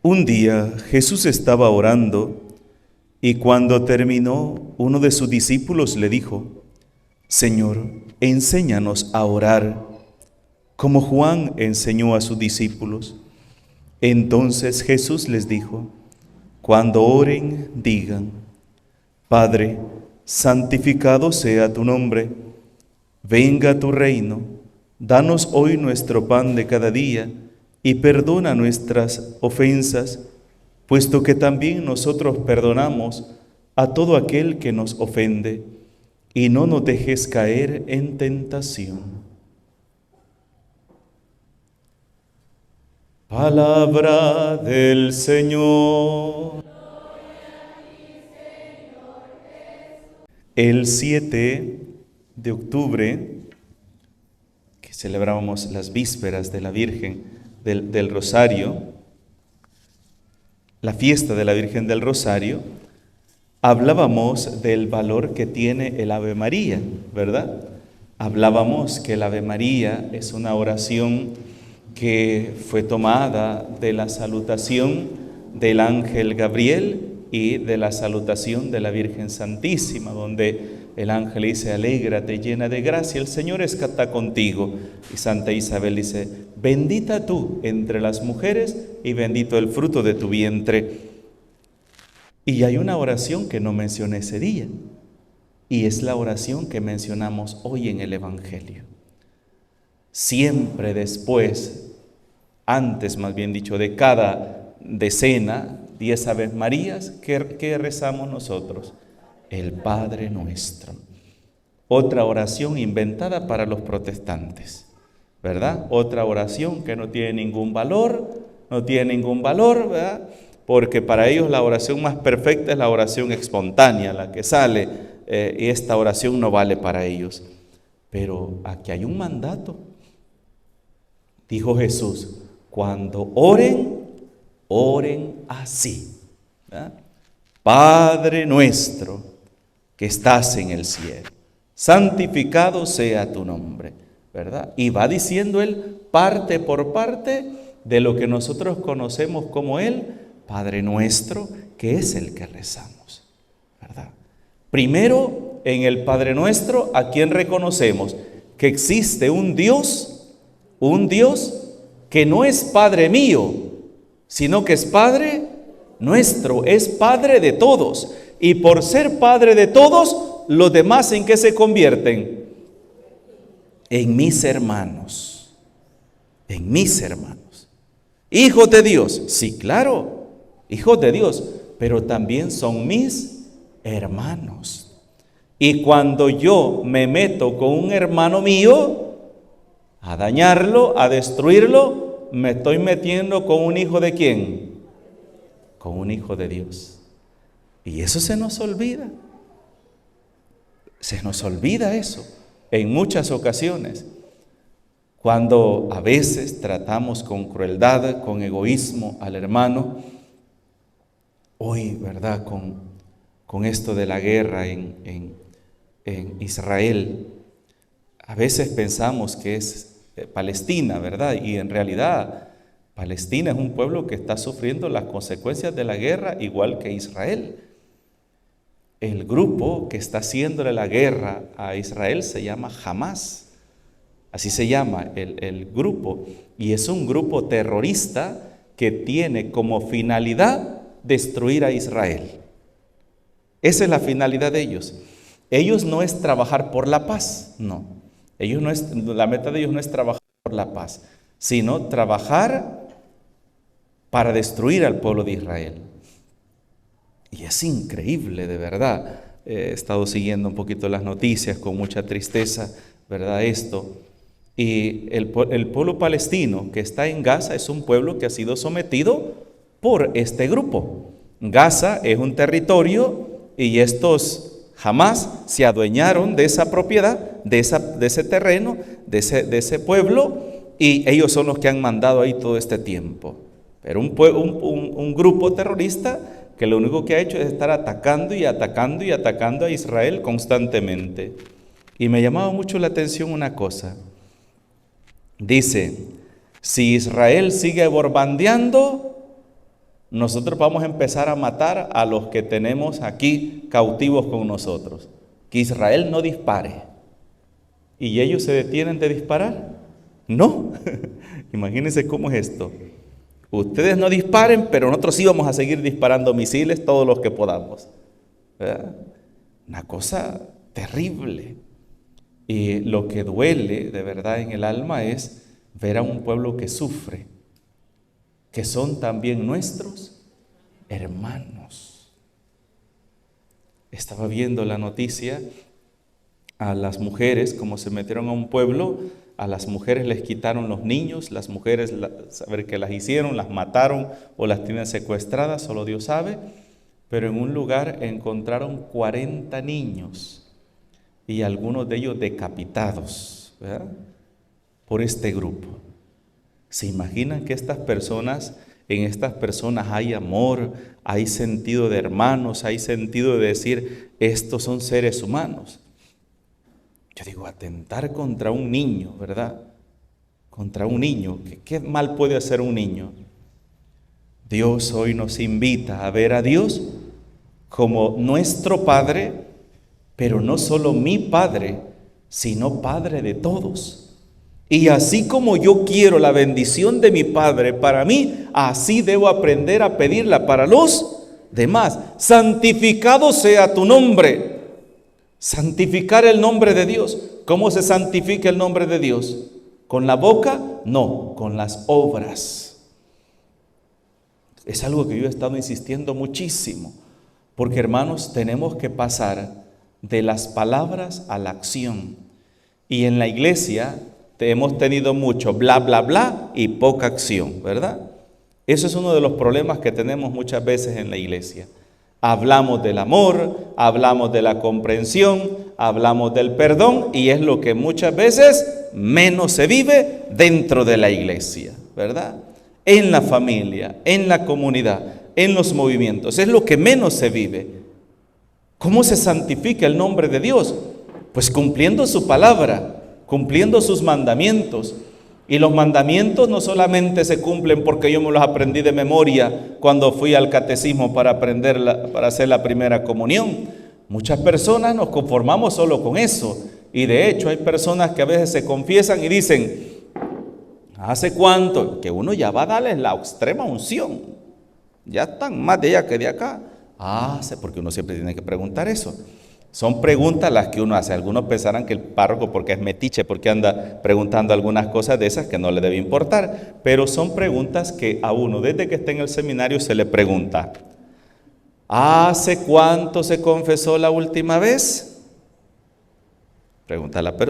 Un día Jesús estaba orando y cuando terminó, uno de sus discípulos le dijo: Señor, enséñanos a orar, como Juan enseñó a sus discípulos. Entonces Jesús les dijo: Cuando oren, digan: Padre, santificado sea tu nombre, venga tu reino, danos hoy nuestro pan de cada día, y perdona nuestras ofensas, puesto que también nosotros perdonamos a todo aquel que nos ofende, y no nos dejes caer en tentación. Palabra del Señor. El 7 de octubre, que celebrábamos las vísperas de la Virgen del Rosario, la fiesta de la Virgen del Rosario, hablábamos del valor que tiene el Ave María, ¿verdad? Hablábamos que el Ave María es una oración que fue tomada de la salutación del ángel Gabriel y de la salutación de la Virgen Santísima, donde el ángel dice: alégrate, llena de gracia, el Señor está contigo. Y Santa Isabel dice: bendita tú entre las mujeres y bendito el fruto de tu vientre. Y hay una oración que no mencioné ese día, y es la oración que mencionamos hoy en el Evangelio. Siempre después, antes más bien dicho, de cada decena, 10 Aves Marías, ¿qué rezamos nosotros? El Padre Nuestro. Otra oración inventada para los protestantes, ¿verdad? Otra oración que no tiene ningún valor, ¿verdad? Porque para ellos la oración más perfecta es la oración espontánea, la que sale, y esta oración no vale para ellos. Pero aquí hay un mandato. Dijo Jesús: cuando oren, oren así, ¿verdad? Padre nuestro que estás en el cielo, santificado sea tu nombre, ¿verdad? Y va diciendo él parte por parte de lo que nosotros conocemos como el Padre nuestro, que es el que rezamos, ¿verdad? Primero, en el Padre nuestro, ¿a quién reconocemos? Que existe un Dios que no es Padre mío, sino que es Padre nuestro, es Padre de todos. Y por ser Padre de todos, los demás, ¿en qué se convierten? En mis hermanos. En mis hermanos. Hijos de Dios, sí, claro, hijos de Dios, pero también son mis hermanos. Y cuando yo me meto con un hermano mío a dañarlo, a destruirlo, me estoy metiendo con un hijo de ¿quién? Con un hijo de Dios. Y eso se nos olvida. Se nos olvida eso en muchas ocasiones. Cuando a veces tratamos con crueldad, con egoísmo al hermano. Hoy, ¿verdad? Con esto de la guerra en Israel, a veces pensamos que es Palestina, ¿verdad? Y en realidad Palestina es un pueblo que está sufriendo las consecuencias de la guerra igual que Israel. El grupo que está haciéndole la guerra a Israel se llama Hamás, así se llama el grupo, y es un grupo terrorista que tiene como finalidad destruir a Israel. Esa es la finalidad de ellos. Ellos no es trabajar por la paz, no. La meta de ellos no es trabajar por la paz, sino trabajar para destruir al pueblo de Israel. Y es increíble, de verdad. He estado siguiendo un poquito las noticias con mucha tristeza, ¿verdad? Esto. Y el pueblo palestino que está en Gaza es un pueblo que ha sido sometido por este grupo. Gaza es un territorio y estos jamás se adueñaron de esa propiedad, de ese terreno, de ese pueblo, y ellos son los que han mandado ahí todo este tiempo. Pero un grupo terrorista que lo único que ha hecho es estar atacando y atacando y atacando a Israel constantemente. Y me llamaba mucho la atención una cosa. Dice: si Israel sigue bombardeando, nosotros vamos a empezar a matar a los que tenemos aquí cautivos con nosotros. Que Israel no dispare. ¿Y ellos se detienen de disparar? No. Imagínense cómo es esto. Ustedes no disparen, pero nosotros sí vamos a seguir disparando misiles todos los que podamos. ¿Verdad? Una cosa terrible. Y lo que duele de verdad en el alma es ver a un pueblo que sufre, que son también nuestros hermanos. Estaba viendo la noticia a las mujeres, como se metieron a un pueblo, a las mujeres les quitaron los niños, las mujeres, saber qué las hicieron, las mataron o las tienen secuestradas, solo Dios sabe, pero en un lugar encontraron 40 niños y algunos de ellos decapitados, ¿verdad?, por este grupo. ¿Se imaginan que en estas personas hay amor, hay sentido de hermanos, hay sentido de decir, estos son seres humanos? Yo digo, atentar contra un niño, ¿verdad? Contra un niño. ¿Qué mal puede hacer un niño? Dios hoy nos invita a ver a Dios como nuestro Padre, pero no solo mi Padre, sino Padre de todos. Y así como yo quiero la bendición de mi Padre para mí, así debo aprender a pedirla para los demás. Santificado sea tu nombre. Santificar el nombre de Dios. ¿Cómo se santifica el nombre de Dios? ¿Con la boca? No, con las obras. Es algo que yo he estado insistiendo muchísimo, porque hermanos, tenemos que pasar de las palabras a la acción. Y en la iglesia hemos tenido mucho bla, bla, bla y poca acción, ¿verdad? Eso es uno de los problemas que tenemos muchas veces en la iglesia. Hablamos del amor, hablamos de la comprensión, hablamos del perdón y es lo que muchas veces menos se vive dentro de la iglesia, ¿verdad? En la familia, en la comunidad, en los movimientos, es lo que menos se vive. ¿Cómo se santifica el nombre de Dios? Pues cumpliendo su palabra, cumpliendo sus mandamientos. Y los mandamientos no solamente se cumplen porque yo me los aprendí de memoria cuando fui al catecismo para hacer la primera comunión. Muchas personas nos conformamos solo con eso. Y de hecho hay personas que a veces se confiesan y dicen, ¿hace cuánto? Que uno ya va a darles la extrema unción. Ya están más de allá que de acá. Porque uno siempre tiene que preguntar eso. Son preguntas las que uno hace. Algunos pensarán que el párroco, porque es metiche, porque anda preguntando algunas cosas de esas que no le debe importar. Pero son preguntas que a uno, desde que está en el seminario, se le pregunta. ¿Hace cuánto se confesó la última vez?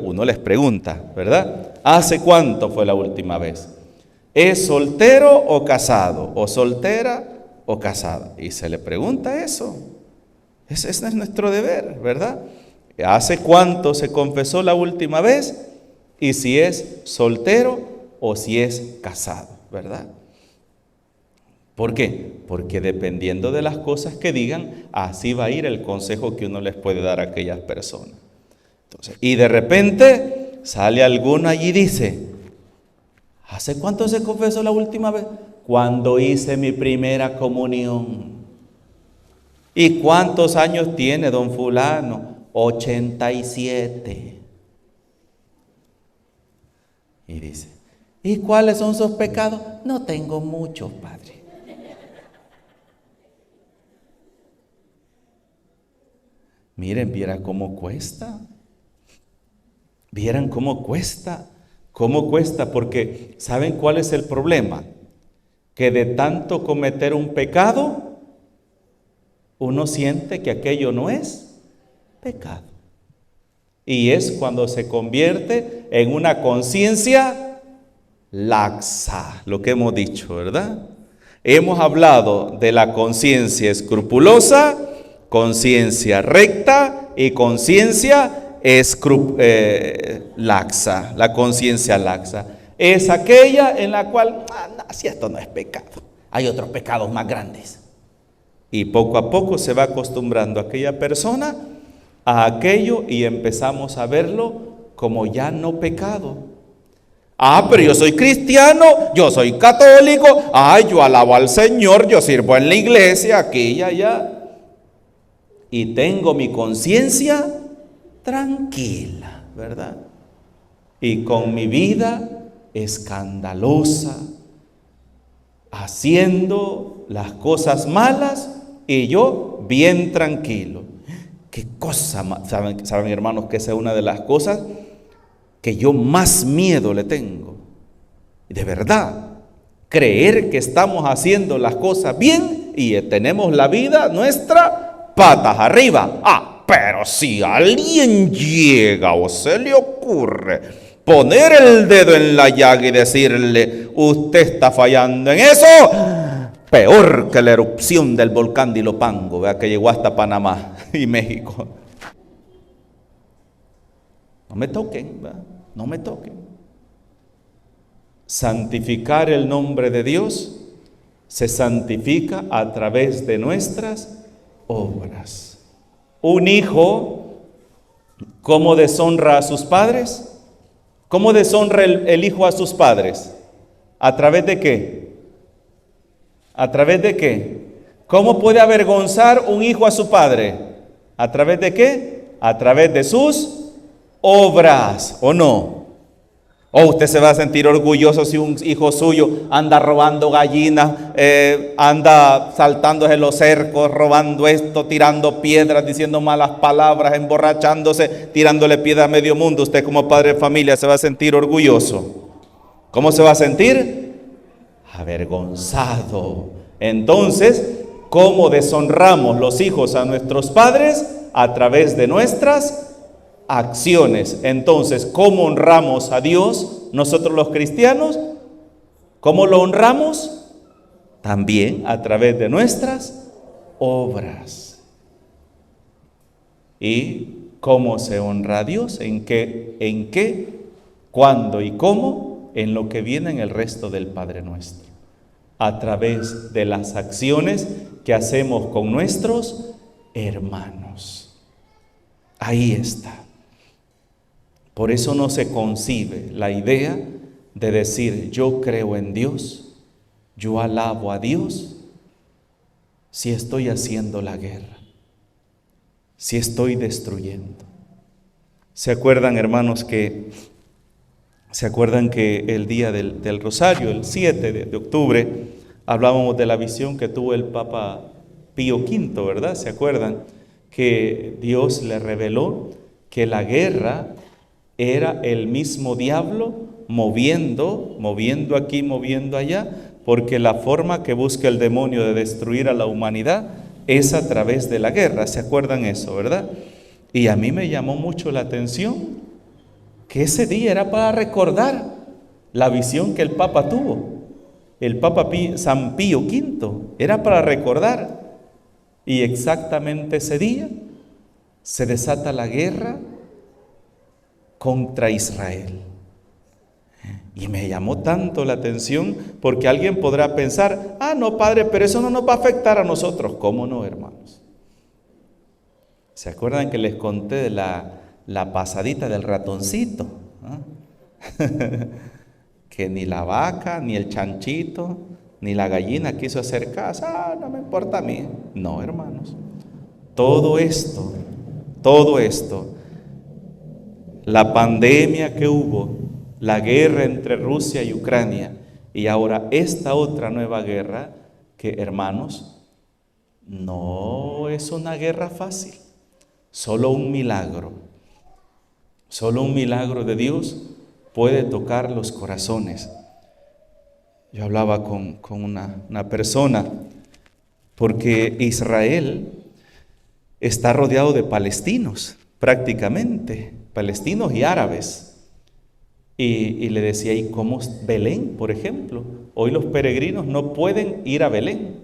Uno les pregunta, ¿verdad? ¿Hace cuánto fue la última vez? ¿Es soltero o casado? ¿O soltera o casada? Y se le pregunta eso. Ese es nuestro deber, ¿verdad? ¿Hace cuánto se confesó la última vez? Y si es soltero o si es casado, ¿verdad? ¿Por qué? Porque dependiendo de las cosas que digan, así va a ir el consejo que uno les puede dar a aquellas personas. Entonces, y de repente sale alguno allí y dice, ¿hace cuánto se confesó la última vez? Cuando hice mi primera comunión. ¿Y cuántos años tiene don fulano? 87. Y dice, ¿y cuáles son sus pecados? No tengo muchos, padre. Miren, viera cómo cuesta. Vieran cómo cuesta. ¿Cómo cuesta? Porque ¿saben cuál es el problema? Que de tanto cometer un pecado, uno siente que aquello no es pecado. Y es cuando se convierte en una conciencia laxa, lo que hemos dicho, ¿verdad? Hemos hablado de la conciencia escrupulosa, conciencia recta y conciencia laxa. La conciencia laxa es aquella en la cual, si esto no es pecado, hay otros pecados más grandes. Y poco a poco se va acostumbrando aquella persona a aquello y empezamos a verlo como ya no pecado. Pero yo soy cristiano, yo soy católico, yo alabo al Señor, yo sirvo en la iglesia, aquí y allá. Y tengo mi conciencia tranquila, ¿verdad? Y con mi vida escandalosa, haciendo las cosas malas y yo bien tranquilo. Qué cosa, saben hermanos, que esa es una de las cosas que yo más miedo le tengo. De verdad, creer que estamos haciendo las cosas bien y tenemos la vida nuestra patas arriba. Pero si alguien llega o se le ocurre poner el dedo en la llaga y decirle, usted está fallando en eso, peor que la erupción del volcán de Ilopango, ¿verdad? Que llegó hasta Panamá y México. No me toquen, ¿verdad? No me toquen. Santificar el nombre de Dios se santifica a través de nuestras obras. Un hijo, ¿cómo deshonra a sus padres? ¿Cómo deshonra el hijo a sus padres? ¿A través de qué? ¿A través de qué? ¿Cómo puede avergonzar un hijo a su padre? ¿A través de qué? A través de sus obras, ¿o no? ¿O usted se va a sentir orgulloso si un hijo suyo anda robando gallinas, anda saltándose los cercos, robando esto, tirando piedras, diciendo malas palabras, emborrachándose, tirándole piedra a medio mundo? Usted como padre de familia se va a sentir orgulloso. ¿Cómo se va a sentir? Avergonzado. Entonces, ¿cómo deshonramos los hijos a nuestros padres? A través de nuestras acciones. Entonces, ¿cómo honramos a Dios nosotros los cristianos? ¿Cómo lo honramos? También a través de nuestras obras. ¿Y cómo se honra a Dios? ¿En qué? ¿Cuándo y cómo? En lo que viene en el resto del Padre Nuestro. A través de las acciones que hacemos con nuestros hermanos. Ahí está. Por eso no se concibe la idea de decir yo creo en Dios, yo alabo a Dios, si estoy haciendo la guerra, si estoy destruyendo. ¿Se acuerdan, hermanos, que el día del Rosario, el 7 de octubre, hablábamos de la visión que tuvo el Papa Pío V, ¿verdad? ¿Se acuerdan? Que Dios le reveló que la guerra era el mismo diablo moviendo aquí, moviendo allá, porque la forma que busca el demonio de destruir a la humanidad es a través de la guerra. ¿Se acuerdan eso, verdad? Y a mí me llamó mucho la atención que ese día era para recordar la visión que el Papa tuvo. El Papa San Pío V era para recordar. Y exactamente ese día se desata la guerra contra Israel. Y me llamó tanto la atención porque alguien podrá pensar, no, padre, pero eso no nos va a afectar a nosotros. ¿Cómo no, hermanos? ¿Se acuerdan que les conté de la pasadita del ratoncito? Que ni la vaca, ni el chanchito, ni la gallina quiso hacer caso. No me importa a mí. No, hermanos. Todo esto, la pandemia que hubo, la guerra entre Rusia y Ucrania, y ahora esta otra nueva guerra, que, hermanos, no es una guerra fácil, solo un milagro de Dios puede tocar los corazones. Yo hablaba con una persona, porque Israel está rodeado de palestinos, prácticamente, palestinos y árabes. Y le decía, ¿y cómo Belén, por ejemplo? Hoy los peregrinos no pueden ir a Belén.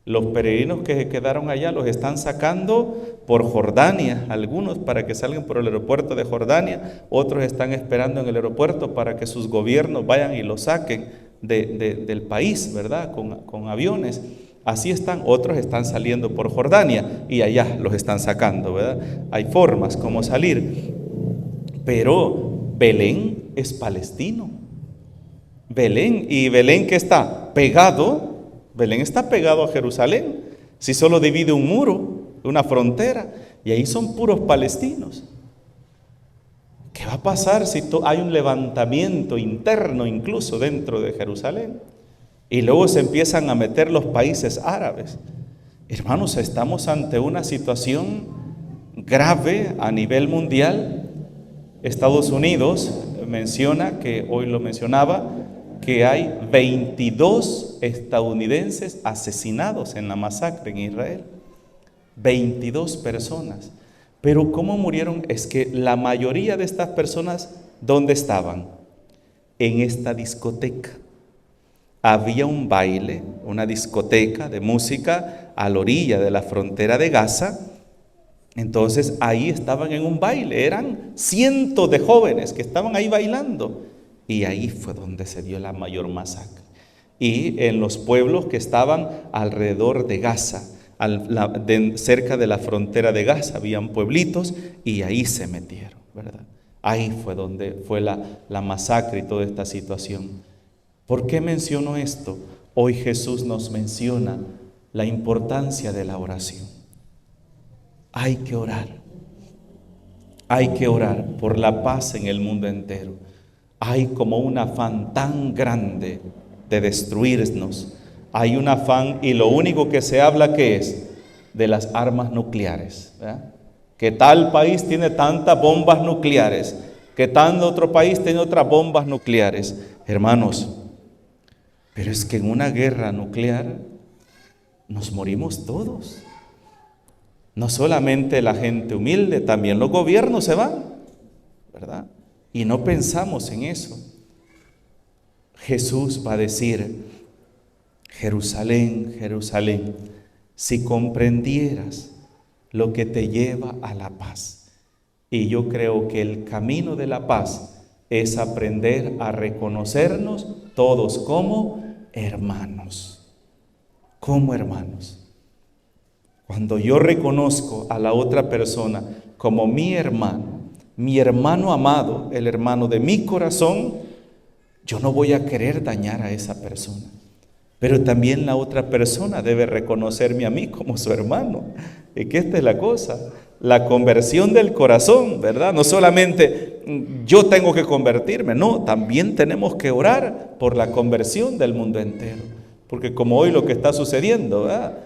Los peregrinos que se quedaron allá los están sacando por Jordania, algunos para que salgan por el aeropuerto de Jordania, otros están esperando en el aeropuerto para que sus gobiernos vayan y los saquen del país, ¿verdad? Con aviones. Así están, otros están saliendo por Jordania y allá los están sacando, ¿verdad? Hay formas como salir, pero Belén es palestino. Belén, y Belén que está pegado, Belén está pegado a Jerusalén. Si solo divide un muro, una frontera, y ahí son puros palestinos. ¿Qué va a pasar si hay un levantamiento interno incluso dentro de Jerusalén? Y luego se empiezan a meter los países árabes. Hermanos, estamos ante una situación grave a nivel mundial. Estados Unidos menciona, que hoy lo mencionaba, que hay 22 estadounidenses asesinados en la masacre en Israel. 22 personas. Pero ¿cómo murieron? Es que la mayoría de estas personas, ¿dónde estaban? En esta discoteca. Había un baile, una discoteca de música a la orilla de la frontera de Gaza. Entonces ahí estaban en un baile, eran cientos de jóvenes que estaban ahí bailando. Y ahí fue donde se dio la mayor masacre. Y en los pueblos que estaban alrededor de Gaza, cerca de la frontera de Gaza, habían pueblitos y ahí se metieron, ¿verdad? Ahí fue donde fue la masacre y toda esta situación. ¿Por qué menciono esto? Hoy Jesús nos menciona la importancia de la oración. Hay que orar. Hay que orar por la paz en el mundo entero. Hay como un afán tan grande de destruirnos. Hay un afán, y lo único que se habla, ¿qué es? De las armas nucleares, ¿verdad? Que tal país tiene tantas bombas nucleares, que tal otro país tiene otras bombas nucleares. Hermanos, pero es que en una guerra nuclear nos morimos todos. No solamente la gente humilde, también los gobiernos se van, ¿verdad? Y no pensamos en eso. Jesús va a decir: Jerusalén, Jerusalén, si comprendieras lo que te lleva a la paz. Y yo creo que el camino de la paz es aprender a reconocernos todos como hermanos. Como hermanos. Cuando yo reconozco a la otra persona como mi hermano amado, el hermano de mi corazón, yo no voy a querer dañar a esa persona. Pero también la otra persona debe reconocerme a mí como su hermano. Y que esta es la cosa, la conversión del corazón, ¿verdad? No solamente yo tengo que convertirme, no, también tenemos que orar por la conversión del mundo entero. Porque como hoy lo que está sucediendo, ¿verdad?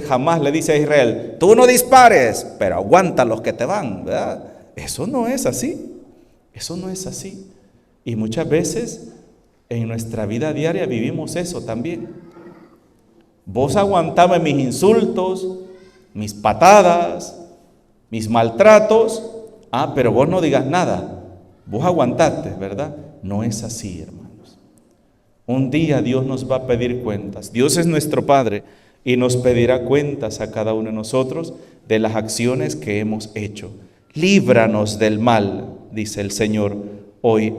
Jamás le dice a Israel: tú no dispares, pero aguanta los que te van, ¿verdad? Eso no es así. Eso no es así. Y muchas veces en nuestra vida diaria vivimos eso también. Vos aguantame mis insultos, mis patadas, mis maltratos, pero vos no digas nada. Vos aguantate, ¿verdad? No es así, hermanos. Un día Dios nos va a pedir cuentas. Dios es nuestro Padre y nos pedirá cuentas a cada uno de nosotros de las acciones que hemos hecho. Líbranos del mal, dice el Señor hoy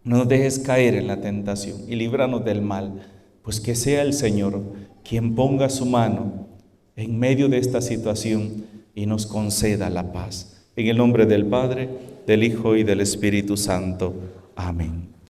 no nos dejes caer en la tentación y líbranos del mal. Pues que sea el Señor quien ponga su mano en medio de esta situación y nos conceda la paz. En el nombre del Padre, del Hijo y del Espíritu Santo. Amén.